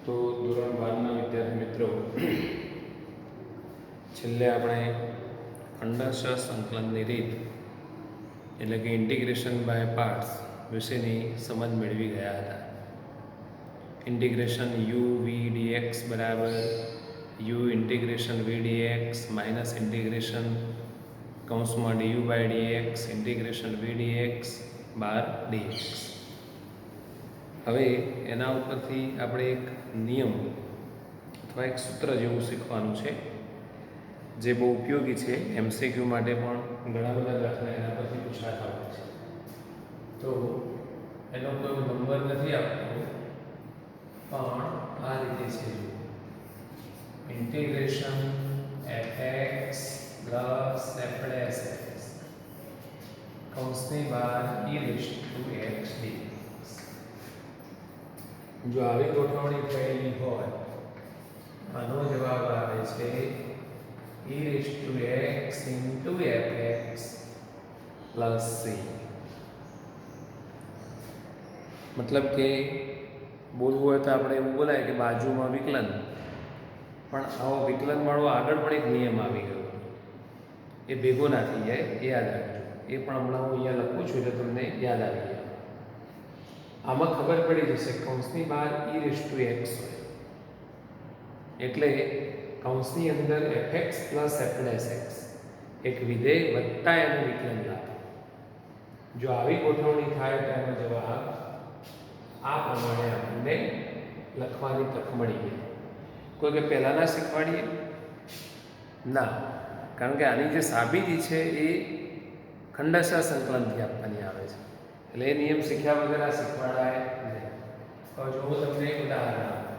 તો ધોરણ 12ના વિદ્યાર્થી મિત્રો, છેલ્લે આપણે ખંડશઃ સંકલનની રીત એટલે કે ઇન્ટિગ્રેશન બાય પાર્ટ્સ વિશેની સમજ મેળવી ગયા હતા. ઇન્ટિગ્રેશન યુ વી ડીએક્સ બરાબર u integration v dx minus integration કૌંસમાં du by dx integration v dx બાર ડીએક્સ. હવે એના ઉપરથી આપણે એક નિયમ અથવા એક સૂત્ર જેવું શીખવાનું છે, જે બહુ ઉપયોગી છે. MCQ માટે પણ ઘણા બધા દાખલા એના પરથી પૂછાતા હોય છે. તો એનો કોઈ નંબર નથી આપતો, પણ આ રીતે છે: ઇન્ટિગ્રેશન fx પ્લસ f' કૌંસની બહાર e⁻x dx. જો આવી ગોઠવણી થયેલી હોય, આનો જવાબ આવે છે e⁻x fx પ્લસ c. મતલબ કે બોલવું હોય તો આપણે એવું બોલાય કે બાજુમાં વિકલન, પણ આવો વિકલન વાળો આગળ પણ એક નિયમ આવી ગયો, એ ભેગો ના થઈ જાય, એ યાદ રાખજો. એ પણ હમણાં હું અહીંયા લખું છું એટલે તમને યાદ આવી જાય. આમાં ખબર પડી જશે, કૌંસની બહાર e⁻x હોય એટલે કૌંસની અંદર fx પ્લસ f', એક વિધેય વત્તા એનું વિકલન લાવે. જો આવી ગોઠવણી થાય તો એનો જવાબ આ પ્રમાણે આપણને લખવાની તક મળી ગઈ. કોઈ કે પહેલાં ના શીખવાડીએ? ના, કારણ કે આની જે સાબિતી છે એ ખંડશઃ સંકલનથી આપવાની આવે છે, એટલે એ નિયમ શીખ્યા વગર આ શીખવાડાય નહીં. તો જો હું તમને એક ઉદાહરણ આપું,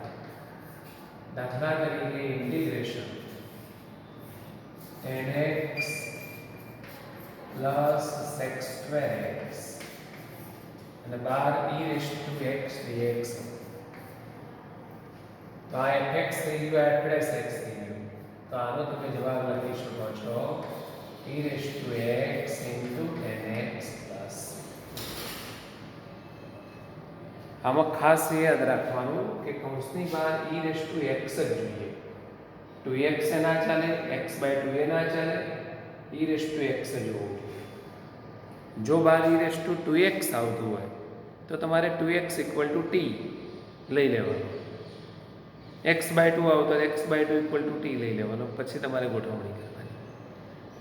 દાખલા તરીકે integration tan x plus sec²x અને બાર e⁻x dx. તો આ fx થઈ ગયું, આ f' થઈ ગયું. તો આનો તમે જવાબ લખી શકો છો e⁻x tan x પ્લસ. આમાં ખાસ એ યાદ રાખવાનું કે કૌંસની બહાર e⁻x જ જોઈએ. 2x એ ના ચાલે, x/2 એ ના ચાલે, e⁻x જ હોવું જોઈએ. જો બહાર e⁻2x આવતું હોય તો તમારે 2x = t લઈ લેવાનું. x/2 આવતો x/2 = t લઈ લેવાનો, પછી તમારે ગોઠવણી કરવાની.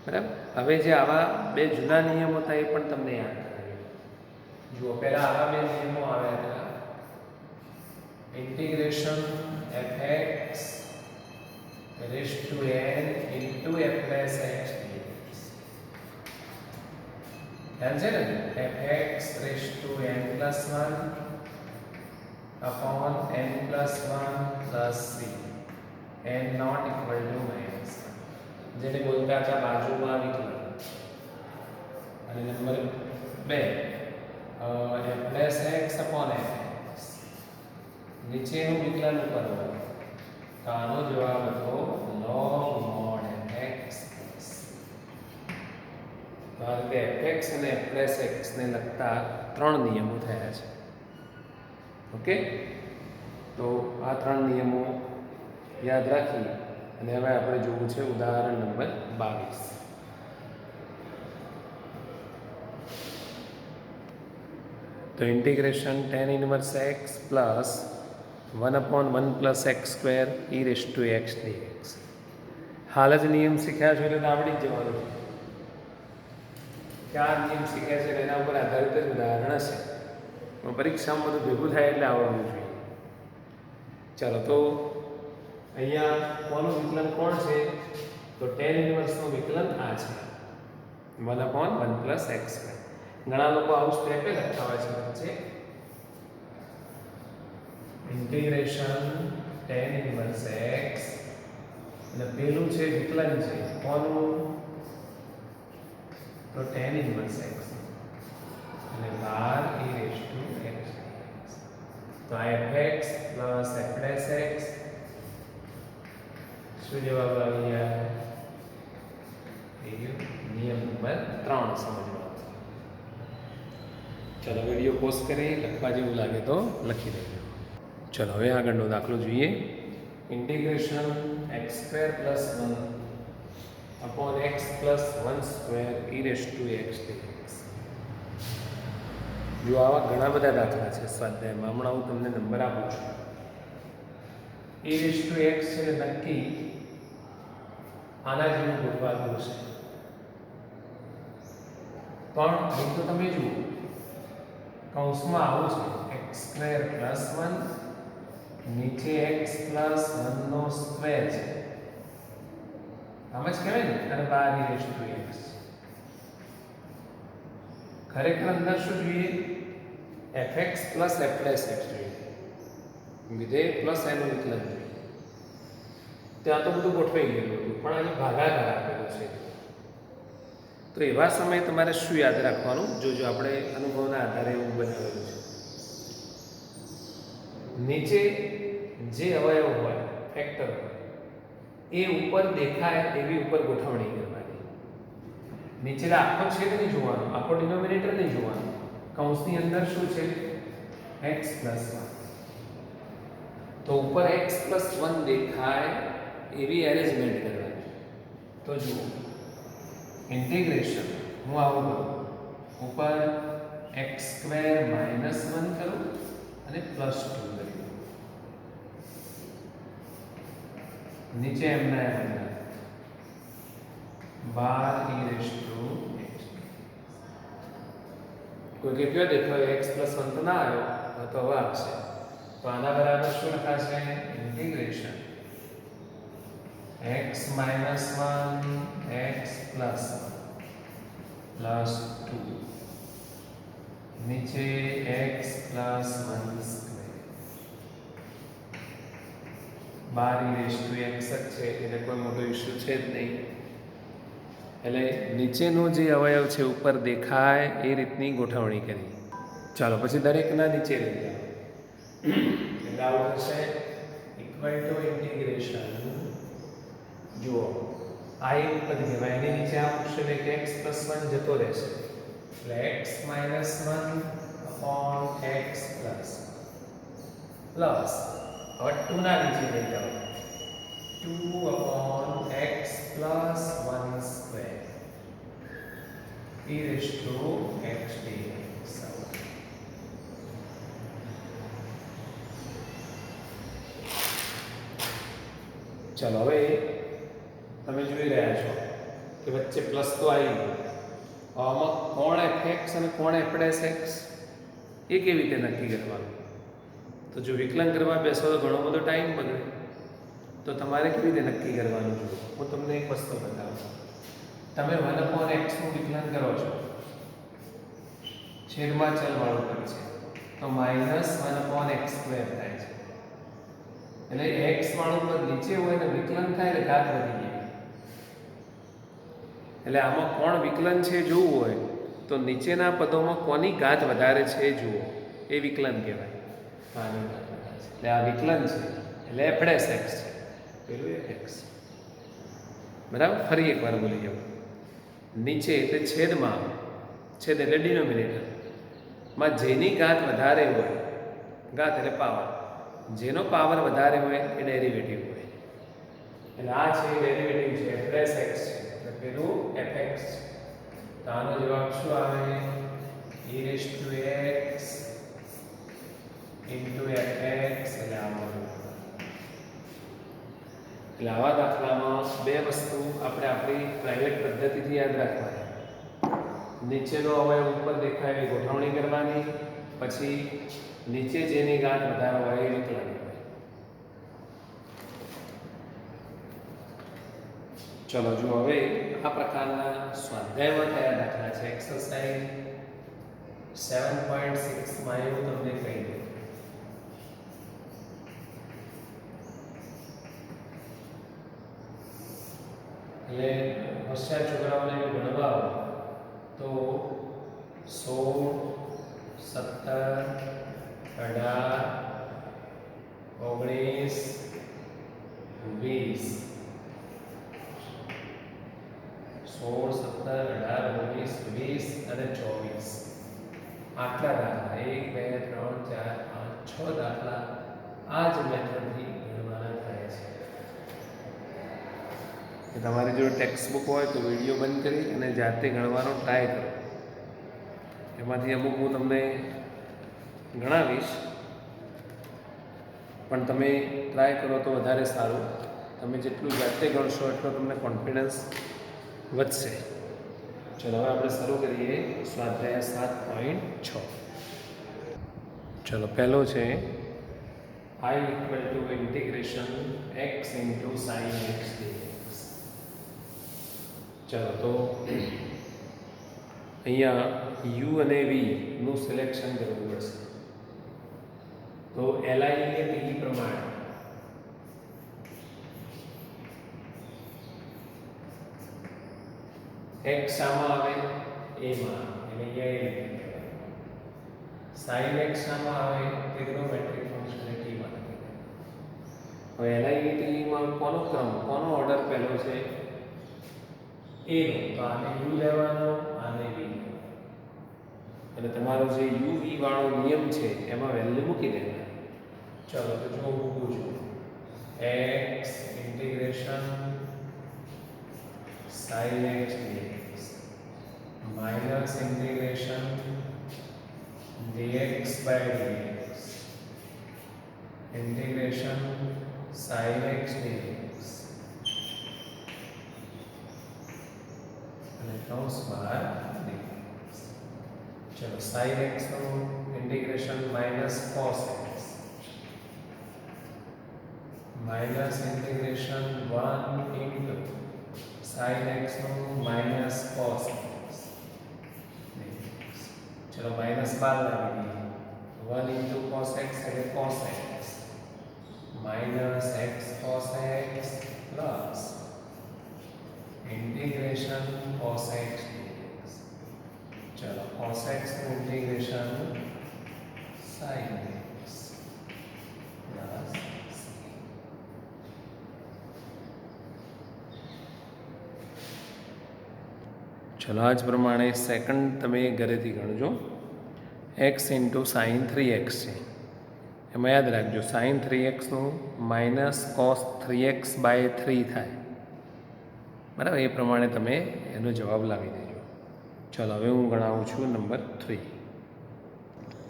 બરાબર. હવે જે આવા બે જૂના નિયમો હતા એ પણ તમને યાદ કરાવી. જુઓ, પહેલા આવા બે નિયમો આવ્યા હતા: integration fx raised to n into f'(x) dx. ખ્યાલ છે ને? fx raised to n+1 upon n+1 plus c, n not equal to -1, જેને બોલતા હતા બાજુમાં વિકલન. અને નંબર 2 f'(x) upon fx, નીચેનું વિકલન કરવું. તો આનો જવાબ હતો log mod fx. તો આ રીતે fx અને f'(x) ને લગતા 3 નિયમો થયા છે. ઓકે, તો આ 3 નિયમો યાદ રાખી અને હવે આપણે જોવું છે ઉદાહરણ નંબર 22. તો integration tan−1x plus 1/1 + x² e⁻x dx. હાલ જ નિયમ શીખ્યા છો એટલે આવડી જ જવાનું છે. ક્યાં નિયમ શીખ્યા છે એના ઉપર આધારિત જ ઉદાહરણ હશે, પણ પરીક્ષામાં બધું ભેગું થાય એટલે આવડવું જોઈએ. ચાલો, તો અહીંયા કોનું વિકલન કોણ છે? તો tan−1 નું વિકલન આ છે, 1/1 + x². ઘણા લોકો આવું સ્ટેપે લખતા હોય છે વચ્ચે. ઇન્ટિગ્રેશન tan−1x અને પેલું છે વિકલન છે કોનું? તો tan−1x અને બાર e⁻x. તો આ fx પ્લસ f'(x). શું જવાબ આવી ગયા? નિયમ નંબર 3 સમજવાનો. ચાલો, વિડીયો પોઝ કરી લખવા જેવું લાગે તો લખી દેજો. ચલો હવે આગળનો દાખલો જોઈએ. Integration x² + 1 upon x + 1² e raised to x dx. જો આવા ઘણા બધા દાખલા છે સ્વાધ્યાયમાં. હમણાં હું તમને નંબર આપું છું. e raised to x છે નક્કી આના જેવું ગોઠવાતું છે, પણ અહીં તો તમે જુઓ કૌંસમાં આવું છે x² + 1, નીચે x + 1 નો સ્ક્વેર છે, આમ જ કહેવાય ને, અને 12 e raised to x. ખરેખર અંદર શું જોઈએ? fx + f' જોઈએ, વિધેય પ્લસ એનું વિકલન જોઈએ. ત્યાં તો બધું ગોઠવાઈ ગયેલું હતું, પણ અહીં ભાગાકાર આપેલો છે. તો એવા સમયે તમારે શું યાદ રાખવાનું? જોજો, આપણે અનુભવના આધારે એવું બનાવેલું છે. નીચે જે અવયવ હોય, ફેક્ટર હોય, એ ઉપર દેખાય એવી ઉપર ગોઠવણી કરવાની. નીચેના આખો છેદ નહીં જોવાનો, આખો ડિનોમિનેટર નહીં જોવાનો. કૌંસની અંદર શું છે? x + 1. તો ઉપર x + 1 દેખાય એવી એરેન્જમેન્ટ કરવાની. તો જુઓ, ઇન્ટિગ્રેશન હું આવું કરું, ઉપર x² - 1 કરું અને +2 કરું. નીચે એમના 12 e raised to x. કોઈ કે કયો દેખાય x + 1 તો ના આવ્યો, તો હવે આવશે. તો આના બરાબર શું લખાશે? ઇન્ટિગ્રેશન x - 1 x + 2 નીચે x + 1² 12 e raised to x જ છે, એટલે કોઈ મોટો ઇશ્યુ છે જ નહીં. એટલે નીચેનો જે અવયવ છે ઉપર દેખાય એ રીતની ગોઠવણી કરી. ચાલો પછી દરેકના નીચે લઈ જાઓ. એટલે આવું થશે ઇક્વલ ટુ ઇન્ટિગ્રેશન. જુઓ, આ એક પદ કહેવાય, એની નીચે આ મૂકશે એટલે x + 1 જતો રહેશે, એટલે x - 1 upon x પ્લસ હવે 2 ના નીચે લઈ જાઓ, 2 upon x + 1² e raised to x dx. ચલો હવે તમે જોઈ રહ્યા છો કે વચ્ચે પ્લસ તો આવી ગયો. આમાં કોણ fx અને કોણ f'(x) એ કેવી રીતે નક્કી કરવાનું? તો જો વિકલન કરવા બેસો તો ઘણો બધો ટાઈમ બગડે. તો તમારે કેવી રીતે નક્કી કરવાનું? જો હું તમને એક વસ્તુ બતાવું. તમે 1/x નું વિકલન કરો છો, છેદમાં ચલવાળું પદ છે, તો -1/x² થાય છે. એટલે x વાળું પદ નીચે હોય ને વિકલન થાય એટલે ઘાત વધી જાય. એટલે આમાં કોણ વિકલન છે જોવું હોય તો નીચેના પદોમાં કોની ઘાત વધારે છે જુઓ, એ વિકલન કહેવાય. એટલે આ વિકલન છે એટલે f'(x) છે, પેલું fx. બરાબર? ફરી એકવાર બોલી જાઓ. નીચે એટલે છેદમાં, છેદ એટલે ડિનોમિનેટર માં જેની ઘાત વધારે હોય, ઘાત એટલે પાવર, જેનો પાવર વધારે હોય એ ડેરિવેટિવ હોય. એટલે આ છે ડેરિવેટિવ છે, f'(x) છે, એટલે પેલું fx છે. તો આનો જવાબ શું આવે? e raised to x into fx. એટલે આવા દાખલામાં બે વસ્તુ આપણે આપણી પ્રાઇવેટ પદ્ધતિથી યાદ રાખવાની. નીચેનો અવયવ ઉપર દેખાય એવી ગોઠવણી કરવાની, પછી નીચે જેની ઘાત વધારે હોય એ વિકલન. ચલો જુઓ, હવે આ પ્રકારના સ્વાધ્યાયમાં કયા દાખલા છે? એક્સરસાઇઝ 7.6 માં એવું તમને કહી દઉં. એટલે હોશિયાર છોકરાઓને જો ભણવા હોય તો 16, 17, 18, 19, 20, 16, 17, 18, 19, 20 અને 24 આટલા દાખલા 1, 2, 3, 4, 5, 6 દાખલા આ જ મેથડથી ગણવાના થાય છે. તમારી જો ટેક્સ્ટ બુક હોય તો વિડીયો બંધ કરી અને જાતે ગણવાનો ટ્રાય કરો. એમાંથી અમુક હું તમને ગણાવીશ, પણ તમે ટ્રાય કરો તો વધારે સારું. તમે જેટલું જાતે ગણશો એટલો તમને કોન્ફિડન્સ વધશે. ચલો હવે આપણે શરૂ કરીએ સ્વાધ્યાય 7.6. ચલો પહેલો છે I equal to integration x into sin x dx. ચલો તો અહીંયા u અને v નું સિલેક્શન કરવું પડશે. તો li અને t પ્રમાણે x શામાં આવે? a માં. એટલે અહીંયા sin x શામાં આવે? ટ્રિગ્નોમેટ્રિક ફંક્શન t માં. હવે li અને t માં કોનો ક્રમ, કોનો ઓર્ડર પહેલો છે? a નો. તો આને u લેવાનો, આને v. એટલે તમારો જે u v વાળો નિયમ છે એમાં વેલ્યુ મૂકી દેવાની. ચલો તો જો મૂકું છું x integration sin x dx minus integration dx by dx integration sin x dx અને કૌંસ બહાર dx. ચલો sin x નું integration minus cos x minus integration 1 into sin x નું માઇનસ cos x. ચલો માઇનસ 12 લાવી દઈએ. 1 into cos x એટલે cos x minus x cos x plus integration cos x dx. ચલો cos x નું integration sin x plus. ચલો આ જ પ્રમાણે સેકન્ડ તમે ઘરેથી ગણજો. x ઇન્ટુ સાઇન 3x છે. એમાં યાદ રાખજો સાઇન 3x નું માઇનસ કોસ 3x બાય 3 થાય. બરાબર? એ પ્રમાણે તમે એનો જવાબ લાવી દેજો. ચલો હવે હું ગણાવું છું નંબર 3.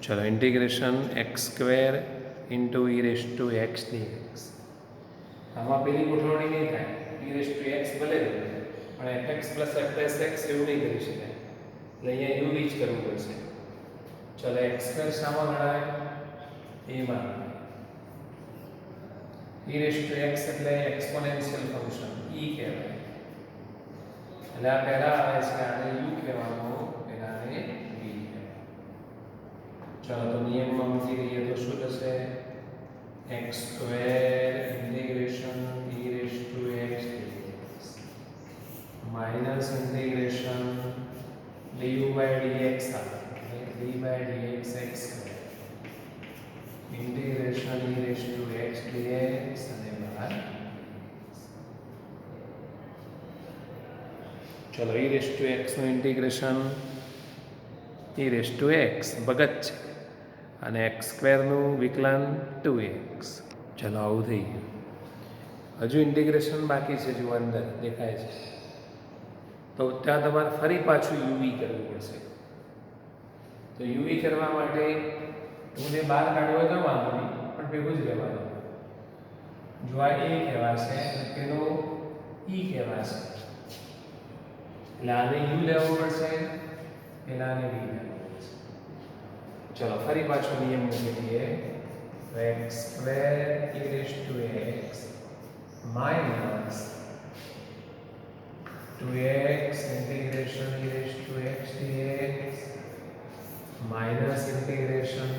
ચલો integration x square into e raise to x dx. આમાં પેલી ગોઠવણી નહીં થાય. ઈ રેસ ટુ એક્સ ભલે પણ fx પ્લસ fx એવું નહીં કરી શકાય. એટલે અહીંયા યુ જ કરવું પડશે. ચલો x સ્ક્વેર શામાં ગણાય? a માં. ઈ રેસ ટુ એક્સ એટલે એક્સપોનેન્શિયલ ફંક્શન e કહેવાય. એટલે આ પહેલા આવે છે, આને u કહેવાનું, પહેલાને v કહેવાય. ચલો તો નિયમમાં મૂકી દઈએ તો શું થશે? x square integration E raise to x minus integration du by dx આવે. d by dx x square integration e raise to x dx અને બહાર. ચલો e રેસ ટુ x નું integration e raise to x ભગત છે અને x square નું વિકલન 2x. ચલો આવું થઈ ગયું. હજુ ઇન્ટિગ્રેશન બાકી છે, જો અંદર દેખાય છે. તો ત્યાં તમારે ફરી પાછું યુવી કરવું પડશે. તો યુવી કરવા માટે તમને બહાર કાઢવો તો વાંધો નહીં, પણ ભેગું જ રહેવાનું. જો આ એ કહેવાશે પેલો ઈ કહેવાશે. એટલે આને યુ લેવો પડશે, પેલા આને વી લેવો પડશે. ચલો ફરી પાછો નિયમ મૂકી દઈએ. x square E raise to x minus 2x integration e raised to x dx minus integration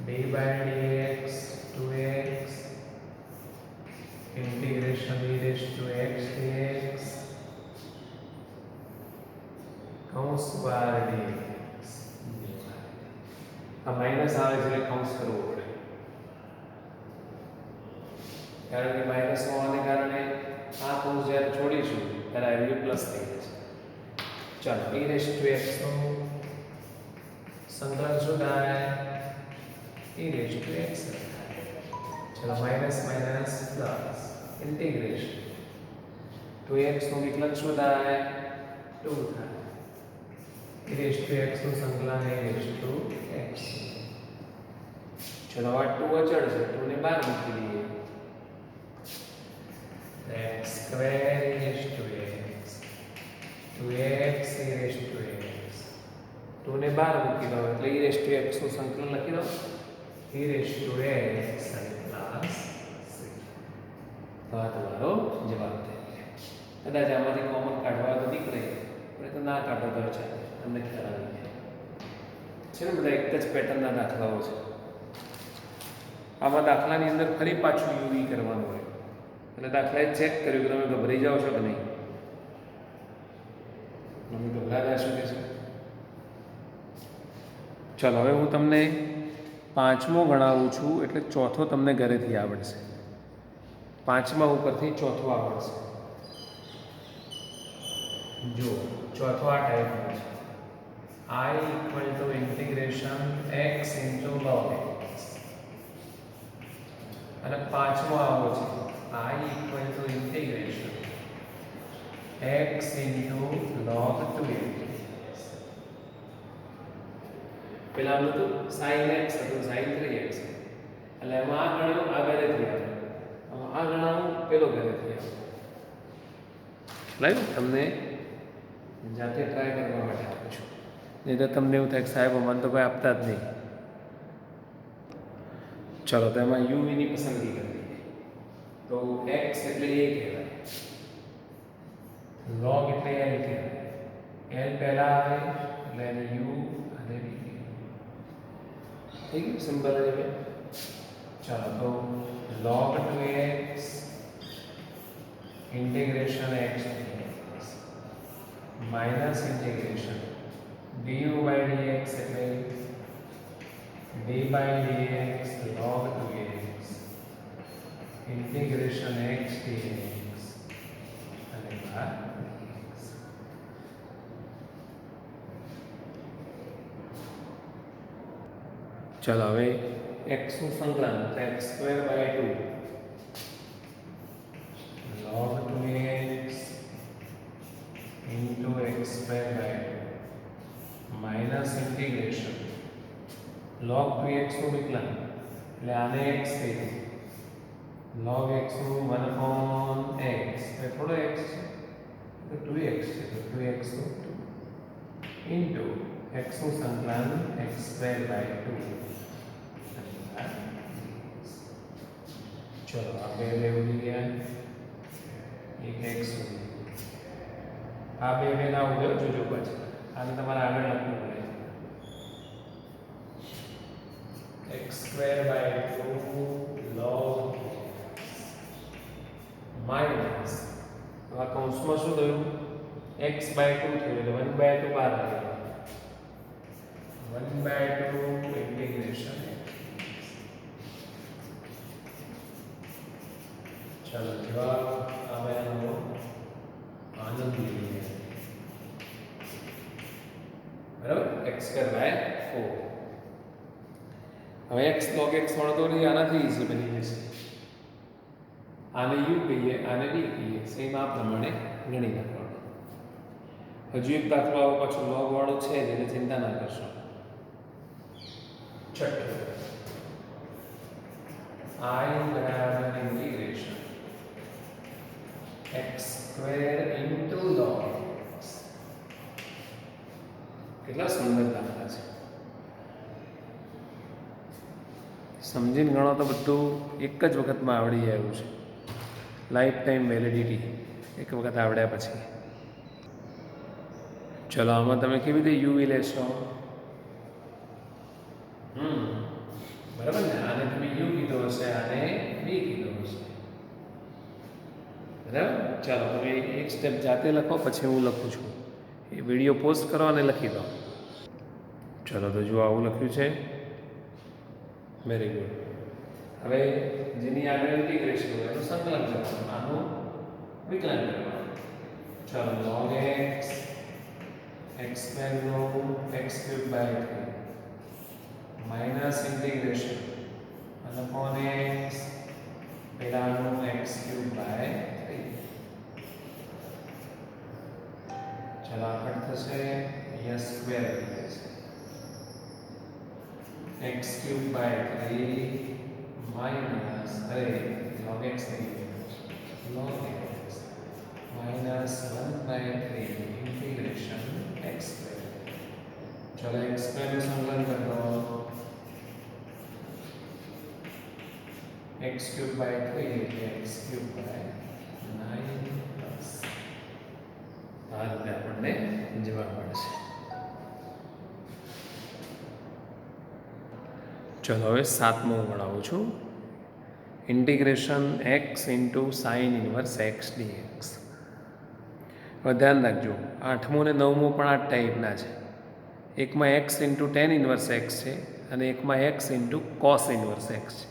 d by dx 2x integration e raised to x dx કૌંસ બહાર dx. આ માઇનસ આવે છે એટલે કૌંસ કરવો પડે, કારણ કે માઇનસ હોવાને કારણે આ કૌંસ જ્યારે છોડીશું ત્યારે આ વેલ્યુ પ્લસ થઈ જશે. ચાલો e રેસ ટુ x નું સંકલન શું થાય? e raised to x चलो minus minus plus integration 2x નું વિકલન શું થાય 2 થાય e raised to x નું સંકલન e raised to x चलो આ 2 અચળ છે 2 ને બહાર મૂકી દઈએ x square e raised to x 2x e raised to x 2 ને બહાર મૂકી દો એટલે e raised to x નું સંકલન લખી દો e raised to x અને પ્લસ તો આ તમારો જવાબ થઈ ગયો કદાચ આમાંથી કોમન કાઢવા તો નીકળે પણ તો ના કાઢો તો ચાલે તમને ખ્યાલ આવી જાય છે ને બધા એક જ પેટર્નના દાખલાઓ છે આમાં દાખલાની અંદર ફરી પાછું યુવી કરવાનું હોય એટલે દાખલાએ ચેક કર્યું કે તમે ગભરાઈ જાઓ છો કે નહીં તમે ગભરાતા છો કે છે ચલો હવે હું તમને પાંચમો ગણાવું છું એટલે ચોથો તમને ઘરેથી આવડશે પાંચમા ઉપરથી ચોથો આવડશે જો ચોથો આ ટાઈપનો છે I equal to integration x into log x અને પાંચમો આવો છે I equal to integration x into log 2x પેલા હતું sin x હતું sin 3x એટલે એમાં આ ગણાવું આ ઘરેથી આવે આ ગણાવું પેલો ઘરેથી આવે લાઈવ તમને જાતે ટ્રાય કરવા માટે આપું છું નહીં તો તમને એવું થાય કે સાહેબ મને તો કોઈ આપતા જ નહીં ચલો તો એમાં યુવીની પસંદગી કરવી તો x એટલે a કહેવાય log એટલે l કહેવાય l પહેલા આવે એટલે એને u અને v ठीक है सिंपल है ये चलो तो log 2x integration x minus integration du by dx એટલે d by dx log 2x integration x dx અને બાદ चलो હવે x નું સંકલન x square by 2 log 2x into x square by 2 minus integration log 2x નું વિકલન એટલે આને x થઈ ગયું log x નું 1/x એ થોડો x છે તો 2x છે તો 2x નું 2 into x નું સંકલન x square by 2 चलो आप ले उड़ी गया एक x आ बे ना उड़े जो जो बच आने तुम्हारा आगे लखવું પડે x square by 2 log minus આ કૌંસમાં શું થયું x by 2 થયું એટલે 1 by 2 બહાર આવ્યો 1 by 2 इंटीग्रेशन चलो जवाब हमें आनंद लीजिए बराबर x स्क्वायर बाय 4 હવે x log x મળતો નહીં આનાથી ઈઝી બની જશે આને u કહીએ આને v કહીએ સેમ આ પ્રમાણે ગણી નાખવાનું હજુ એક દાખલો આવો પાછો log વાળો છે જેને ચિંતા ના કરશો છઠ્ઠો I બરાબર integration x square into log x કેટલા સુંદર દાખલા છે સમજીને ગણો તો બધું એક જ વખતમાં આવડી જાય એવું છે લાઈફ ટાઈમ વેલિડિટી એક વખત આવડ્યા પછી ચલો આમાં તમે કેવી રીતે યુવી લેશો બરાબર ને આને તમે યુ કીધો હશે આને વી કીધો હશે બરાબર ચાલો તમે એક સ્ટેપ જાતે લખો પછી હું લખું છું એ વિડીયો પોસ્ટ કરો અને લખી દો ચલો તો જો આવું લખ્યું છે વેરી ગુડ હવે જેની આગળ ઇન્ટિગ્રેશન હોય એનું સંકલન કરવાનું આનું વિકલન કરવાનું ચલો log x x square નો x cube by 3 minus integration 1 upon x પેલાનું x ક્યુબ બાય 3. ચલો આગળ થશે અહીંયા સ્ક્વેર થઈ જશે x cube by 3 minus log x થઈ જશે log x minus 1 by 3 integration x square. चलो x स्क्वायर में संकलन कर दो x क्यूब बाय 3 એટલે x क्यूब बाय 9 પ્લસ આ રીતે આપણને જવાબ મળશે. ચલો હવે સાતમું ગણાવું છું. Integration x into sine inverse x dx. હવે ધ્યાન રાખજો આઠમું ને નવમું પણ આ ટાઈપના છે. એકમાં x into tan inverse x છે અને એકમાં x into cos inverse x છે.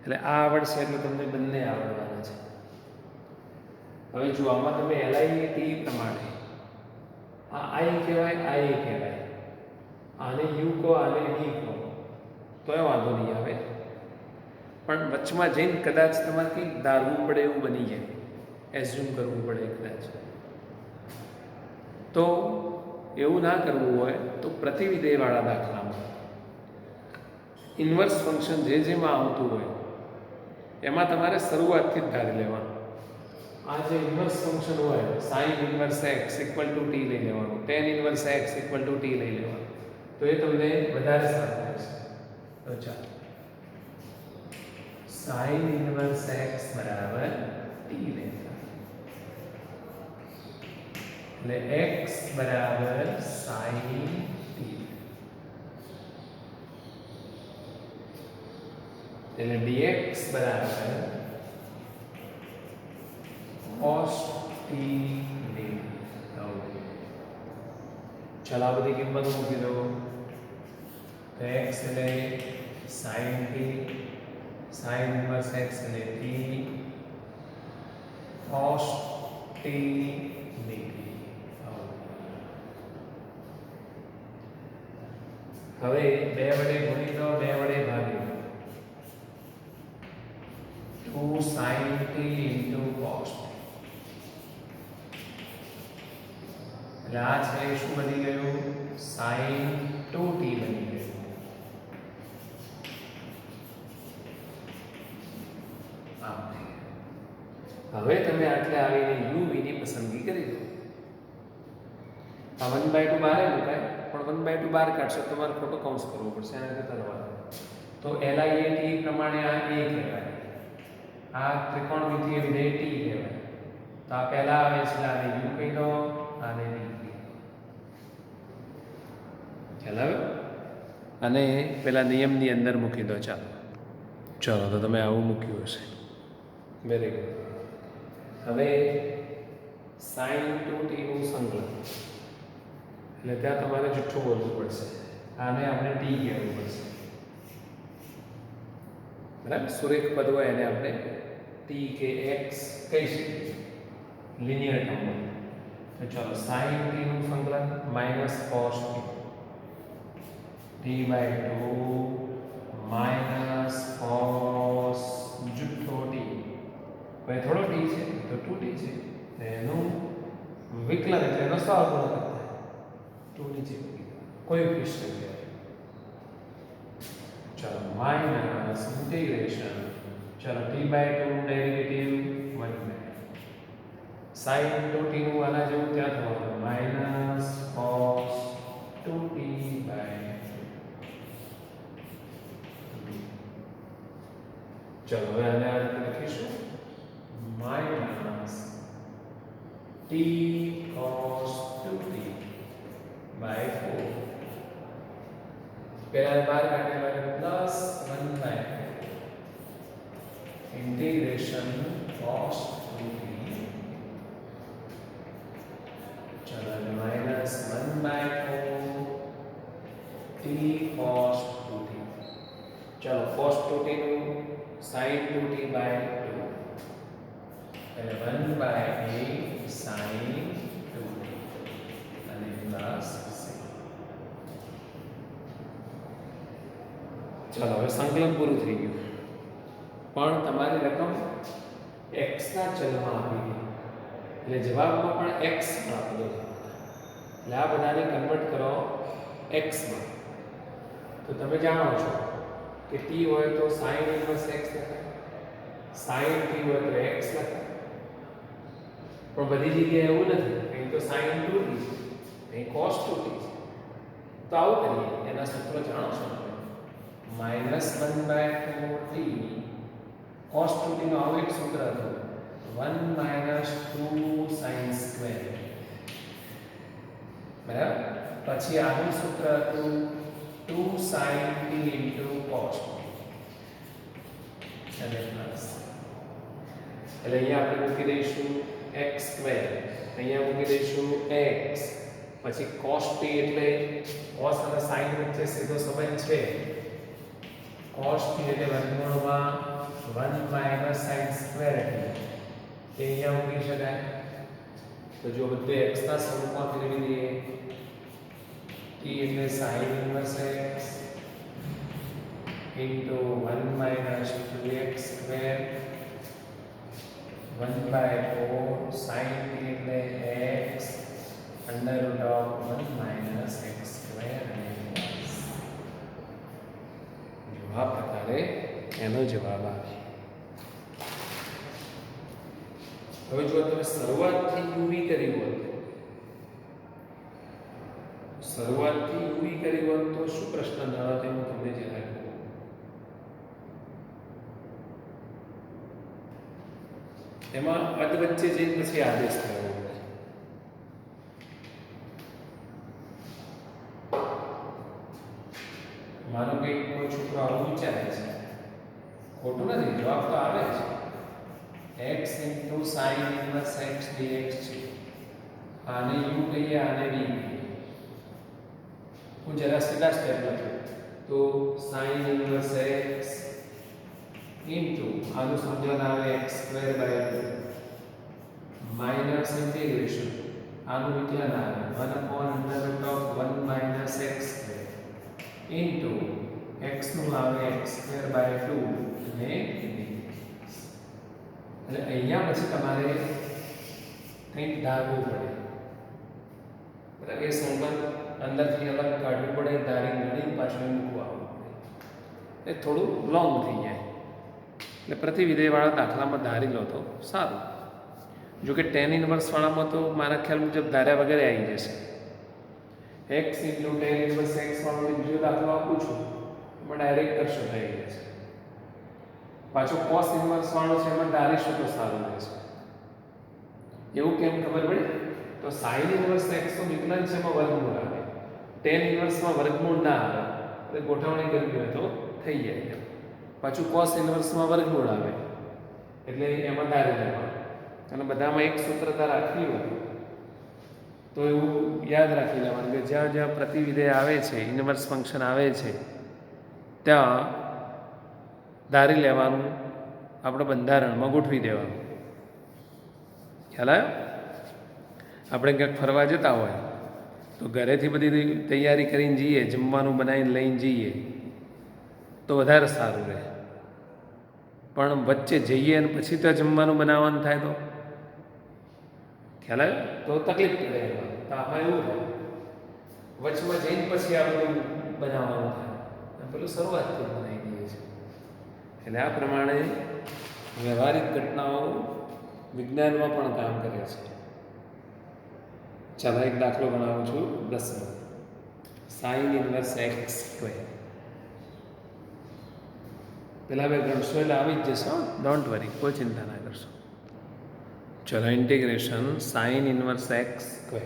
એટલે આ આવડશે એટલે તમને બંને આવડવાના છે. હવે જો આમાં તમે LI T પ્રમાણે આ I કહેવાય I કહેવાય, આને U કહો આને D કહો તો એ વાંધો નહીં આવે, પણ વચમાં જઈને કદાચ તમારે કંઈક ધારવું પડે એવું બની જાય, એઝ્યુમ કરવું પડે કદાચ. તો એવું ના કરવું હોય તો પ્રતિવિધેયવાળા દાખલામાં ઇન્વર્સ ફંક્શન જે જેમાં આવતું હોય એમાં તમારે શરૂઆતથી જ ધારી લેવાનું. આ જે ઇન્વર્સ ફંક્શન હોય sine inverse x equal to T લઈ લેવાનું, tan inverse x equal to T લઈ લેવાનું, તો એ તમને વધારે સારું રહેશે. તો ચાલો સાઇન ઇન્વર્સ એક્સ બરાબર ટી લેતા એટલે x બરાબર sin t એટલે dx બરાબર cos t dt. ચલો આ બધી કિંમતો મૂકી દો તો x એટલે sin t, sin inverse x એટલે t, cos t dt. હવે બે વડે ગુણી દો, બે વડે ભાગી દો. 2 sin t into cos t. એટલે આ છે શું બની ગયું? sin 2t બની ગયું. હવે તમે આટલે આવીને u v ની પસંદગી કરી દો. આ 1/2 બહાર મુકાય, પણ 1/2 બહાર કાઢશો તમારે ખોટો કૌંસ કરવો પડશે, એના કરતા રહેવા. તો LIAT પ્રમાણે આ a કહેવાય, આ ત્રિકોણમિતિય વિધેય t કહેવાય. તો આ પહેલા આવે છે આને u કહી દો, આને v કહી દો. ખ્યાલ આવે? અને પેલા નિયમની અંદર મૂકી દો. ચાલો તો તમે આવું મૂક્યું હશે. Very good. હવે sin 2t નું સંકલન એટલે ત્યાં તમારે જુઠ્ઠું બોલવું પડશે, આને આપણે t કહેવું પડશે. બરાબર? સુરેખ પદ હોય એને આપણે t કે x કહી શકીએ, લિનિયર ટર્મ. તો ચાલો sin t નું સંકલન minus cos t by 2 minus cos જુઠ્ઠો t. હવે થોડો t છે તો 2t છે, એનું વિકલન એટલે એનો સહગુણક થાય 2 નીચે કોઈ પ્રશ્ન કહેવાય. ચલો માઇનસ ઇન્ટિગ્રેશન, ચલો t by 2 derivative 1 sin 2t નું આના જેવું ત્યાં થવાનું માઇનસ cos 2t by 2. ચલો હવે આને આ રીતે લખીશું minus t cos 2t by 4. પહેલા બાર કાઢીને plus 1 by 4 integration cos 2t. ચલો minus 1 by 4 t cos 2t. ચલો cos 2t નું sin 2t by 2 એટલે 1 by 8 sin 2t અને પ્લસ ચલો હવે સંકલન પૂરું થઈ ગયું, પણ તમારી રકમ એક્સના ચલમાં આપી ગઈ, એટલે જવાબમાં પણ એક્સ આપેલો છે. એટલે આ બધાને કન્વર્ટ કરો એક્સમાં. તો તમે જાણો છો કે ટી હોય તો સાઇન ઇન્વર્સ એક્સ લખાય, સાઇન ટી હોય તો એક્સ લખાય. પણ બધી જગ્યાએ એવું નથી, અહીં તો સાઇન 2t છે, અહીં cos 2t છે. તો આવું કરીએ, એના સૂત્રો જાણો છો તમે, -1/4t cos 2t નું આવું એક સૂત્ર હતું, 1 - 2 sin square. બરાબર. પછી આનું સૂત્ર હતું 2 sin t into cos t અને પ્લસ. એટલે અહીંયા આપણે મૂકી દઈશું x², અહીંયા મૂકી દઈશું x, પછી cos t એટલે cos અને sin વચ્ચે સીધો સંબંધ છે. cos t એટલે વર્ગમૂળમાં 1 - sin square એટલે તે અહીંયા મૂકી શકાય. તો જો બધું x ના સ્વરૂપમાં ફેરવી દઈએ, t એટલે sin inverse x into 1 - 2x square 1/4 sin t એટલે x under root of 1 - x square. જો આ પ્રકારે એનો જવાબ આવે. હવે જો તમે શરૂઆતથી યુવી કરી હોત, શરૂઆતથી યુવી કરી હોત તો શું પ્રશ્ન નડો તે હું તમને જણાવું. એમાં પદ વચ્ચે જઈને પછી આદેશ થયો. માનો કે કોઈ છોકરો આવું વિચારે છે, ખોટું નથી, જવાબ તો આવે છે. x into sin inverse x dx છે. આને u કહીએ, આને v કહીએ. હું જરા સીધા સ્ટેપ લખું તો sin inverse x into આનું સંકલન આવે x² માઇનસ ઇન્ટિગ્રેશન આનું વિકલન આવે 1/√1 - x² into x નું આવે x²/2 અને એટલે અહીંયા પછી તમારે કંઈક ધારવું પડે. બરાબર. એ સંબંધ અંદરથી અલગ કાઢવું પડે, ધારી ગણી પાછું મૂકવું આવવું પડે. એ થોડું લોંગ થઈ જાય. એટલે પ્રતિવિધેયવાળા દાખલામાં ધારી લો તો સારું. જો કે tan ઇન્વર્સ વાળામાં તો મારા ખ્યાલ મુજબ ધાર્યા વગેરે આવી જશે. x into tan inverse x વાળો બીજો દાખલો આપું છું, એમાં ડાયરેક્ટ કરશો થઈ જશે. પાછો cos ઇન્વર્સ વાળો છે, એમાં ધારીશું તો સારું રહેશે. એવું કેમ ખબર પડે? તો sin ઇન્વર્સ x નું વિકલન છે, એમાં વર્ગમૂળ આવે. tan ઇન્વર્સમાં વર્ગમૂળ ના આવે, એટલે ગોઠવણી કરવી હોય તો થઈ જાય. પાછું cos ઇન્વર્સમાં વર્ગમૂળ આવે, એટલે એમાં ધારી લેવાનું. અને બધામાં એક સૂત્રતા રાખવી હોય તો એવું યાદ રાખી લેવાનું કે જ્યાં જ્યાં પ્રતિવિધેય આવે છે, ઇન્વર્સ ફંક્શન આવે છે, ત્યાં ધારી લેવાનું, આપણે બંધારણમાં ગોઠવી દેવાનું. ખ્યાલ આવ્યો? આપણે ક્યાંક ફરવા જતા હોય તો ઘરેથી બધી તૈયારી કરીને જઈએ, જમવાનું બનાવીને લઈને જઈએ તો વધારે સારું રહે. પણ વચ્ચે જઈએ અને પછી તો જમવાનું બનાવવાનું થાય તો ખ્યાલ આવ્યો? તો તકલીફ પડે. તો આમાં એવું થાય, વચમાં જઈને પછી આ બધું બનાવવાનું થાય, પેલું શરૂઆતથી બનાવી દઈએ છીએ. એટલે આ પ્રમાણે વ્યવહારિક ઘટનાઓ વિજ્ઞાનમાં પણ કામ કરે છે. ચાલો એક દાખલો બનાવું છું, 10મો. sin inverse x². પેલા બે ગણશો એટલે આવી જ જશે. ડોન્ટ વરી, કોઈ ચિંતા ના કરશો. ચલો ઇન્ટિગ્રેશન sin inverse x².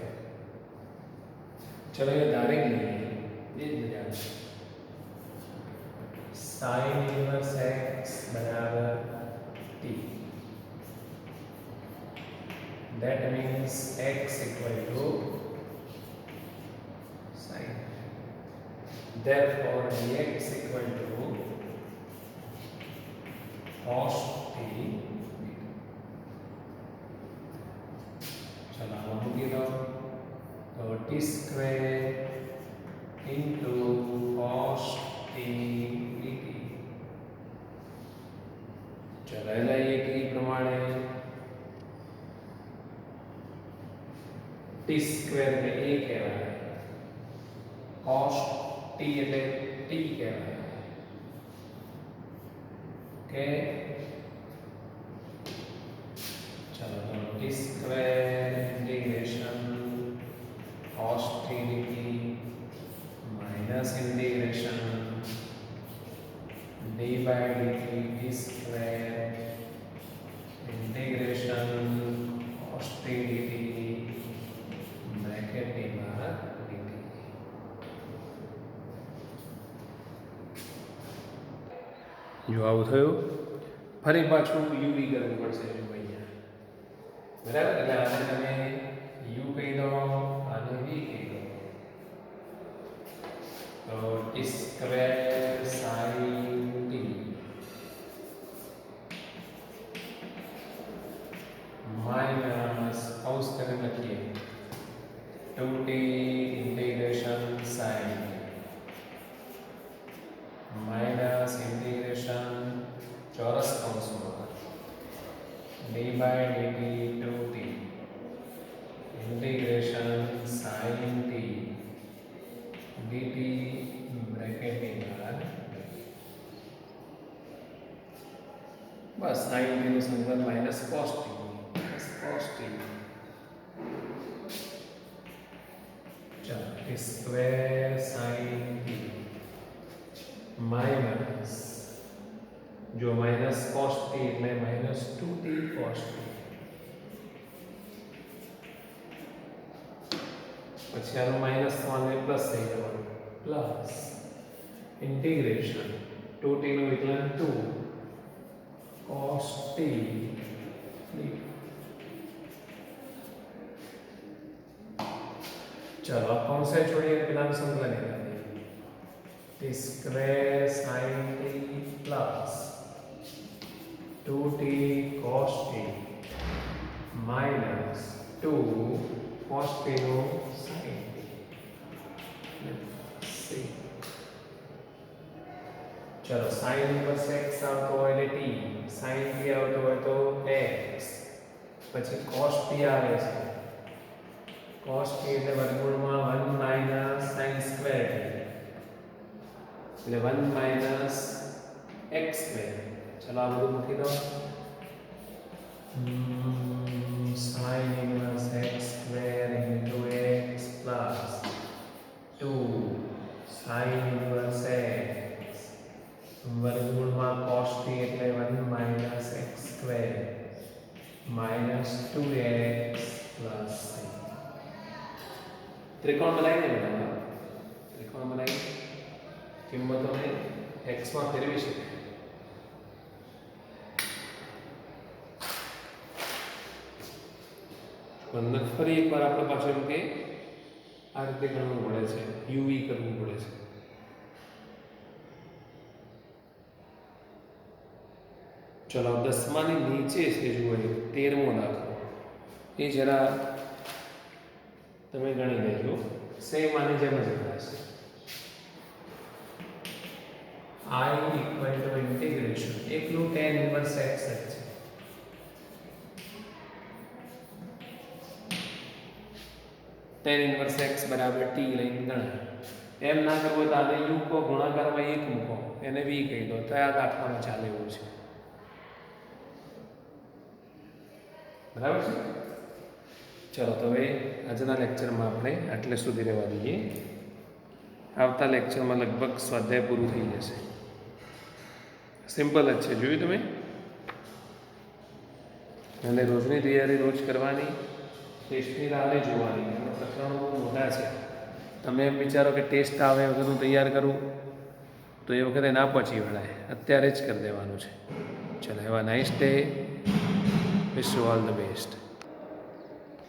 ચલો એ ધારી લઈએ, એ જ મજા છે. sin inverse x બરાબર t. That means x equal to sin. Therefore, dx equal to cos t. चलो हम मूकी दो तो t² into cos t ચલો લઈએ કે પ્રમાણે ટી સ્ક્વેર એટલે a કહેવાય, cos t એટલે t કહેવાય. ઓકે ચલો T square integration cos t dt minus integration d by dt t square integration cos t dt bracket d by dt. જો આવું થયું ફરી પાછું uv કરવું પડશે જો અહીંયા બરાબર. એટલે આને તમે u કહી દો, આને v કહી દો. તો t square sin t minus कौंस करके रखिए 2t integration sin minus integration चौरस कौंस में d by dt 2t integration sin t dt bracket के बाद बस sin t નું સંકલન minus cos t cos t चलो t square sin t minus जो माइनस cos t એટલે माइनस 2t cos t પછી આનો માઈનસ થવાને પ્લસ થઈ જવાનું પ્લસ ઇન્ટિગ્રેશન 2t નું વિકલન 2 cos t चलो कौन से छोड़िए बिना संकलन t square sin t plus 2t cos t minus 2 cos t नो sin t. चलो sin इनवर्स x આવતો હોય એટલે t, sin t આવતો હોય તો x, પછી cos t આવે છે cos t એટલે વર્ગમૂળમાં 1 માઈનસ sin સ્ક્વેર એટલે 1 માઈનસ x સ્ક્વેર. ચલો આ બધું મૂકી દો. sin inverse x square into x plus 2 sin inverse x વર્ગમૂળમાં cos t એટલે 1 minus x square minus 2x plus त्रिकोण बनाएंगे बेटा. त्रिकोण बनाएंगे किंमतों में x में फेरवी शके. फरी एक बार આપણે પાછું એમ કે આ રીતે ગણવું પડે છે, uv કરવું પડે છે. ચલો 10 ની નીચે છે જુઓ 13મો દાખલો એ જરા તમે ગણી લેજો. સેમ આની જેમ જ હશે. I equal to integration એકલું tan inverse x જ છે. tan inverse x બરાબર t લઈને ગણાય. એમ ના કરવો તો આને u કો ગુણાકારમાં 1 મૂકો, એને v કહી દો તો આ દાખલામાં ચાલે એવું છે. બરાબર છે. चलो तो भाई આજના લેક્ચરમાં આપણે આટલે સુધી રહેવા દઈએ. આવતા લેક્ચરમાં લગભગ સ્વાધ્યાય પૂરું થઈ જશે. સિમ્પલ જ છે, જોયું તમે. અને રોજની તૈયારી રોજ કરવાની, ટેસ્ટની રાહ જોવાની. અને પ્રકરણો બહુ મોટા છે. તમે એમ વિચારો કે ટેસ્ટ આવે વગરનું તૈયાર કરું તો એ વખતે ના પહોંચી વળાય. અત્યારે જ કરી દેવાનું છે. ચલો have a nice day. Wish you all the best.